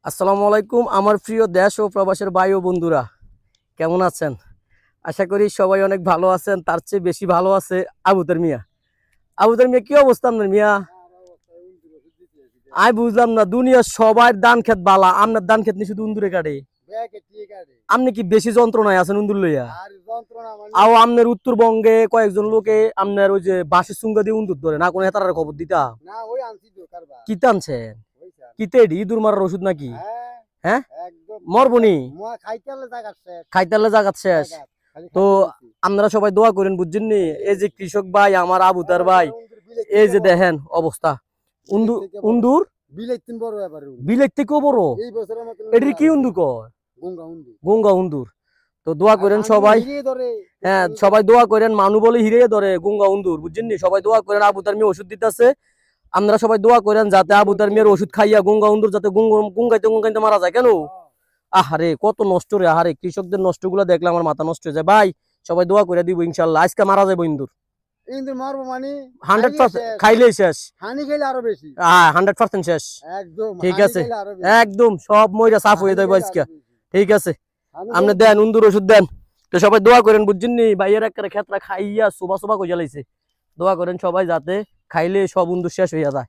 আসসালামু আলাইকুম আমার প্রিয় দেশ ও প্রবাসের ভাই ও বন্ধুরা, কেমন আছেন? আশা করি সবাই অনেক ভালো আছেন। তার চেয়ে বেশি ভালো আছে আবুতর মিয়া। আবুতর মিয়া, কি অবস্থা আপনার মিয়া? আমি বুঝলাম না, দুনিয়ার সবাই ধান খেত বালা, আপনার ধান খেত নি শুধু উন্দুরে কাটে। আপনি কি বেশি যন্ত্রণায় আছেন উন্দুর লইয়া? আও আপনার উত্তরবঙ্গে কয়েকজন লোকে আপনার ওই যে বাঁশের চুঙ্গা দিয়ে উন্দুর ধরে না, কোনো হেতার খবর দিতা? কি টানছেন? কিতে ইঁদুর মারার ওষুধ নাকি? হ্যাঁ, মরবনি খাইতালে জাগাত শেষ। তো আপনারা সবাই দোয়া করেন, বুঝছেন নি? এই যে কৃষক ভাই আমার আবুতার ভাই, এই যে দেখেন অবস্থা, উন্দুর বিলের থেকেও বড়। এটির কি উন্দুর কয়? গঙ্গা উন্দুর। তো দোয়া করেন সবাই। হ্যাঁ, সবাই দোয়া করেন। মানু বলে হিরে ধরে গঙ্গা উন্দুর, বুঝছেন নি? সবাই দোয়া করেন। আবুতার মেয়ে ওষুধ দিতেছে, আপনারা সবাই দোয়া করেন যাতে আবুতার মেয়ের ওষুধ খাইয়া গঙ্গা উন্দুর যাতে গুঙ্গাইতে গুঙ্গাইতে মারা যায়। কেন? আহারে কত নষ্ট রে, আহারে কৃষকদের নষ্ট গুলা দেখলে আমার মাথা নষ্ট হয়ে যায়। ভাই সবাই দোয়া করে দিব, ইনশাল্লাহ আজকে মারা যাবো ইন্দুর। ইন্দুর মারবো মানে 100% খাইলেই শেষ। হানি খেলে আরো বেশি। 100% শেষ। একদম ঠিক হানি আছে, খেলে আরো বেশি। একদম সব মইরা সাফ হয়ে যাবে হানি খেলে আজকে। আরো বেশি। ঠিক আছে, হানি আপনি খেলে- দেন উন্দুর ওষুধ দেন। তো সবাই দোয়া করেন, বুঝছেন নি? ভাইয়ের একটা ক্ষেত্রে খাইয়া সোবা সোবা কই জ্বালাইছে। দোয়া করেন সবাই যাতে খাইলে সব উন্দুর শেষ হইয়া যায়।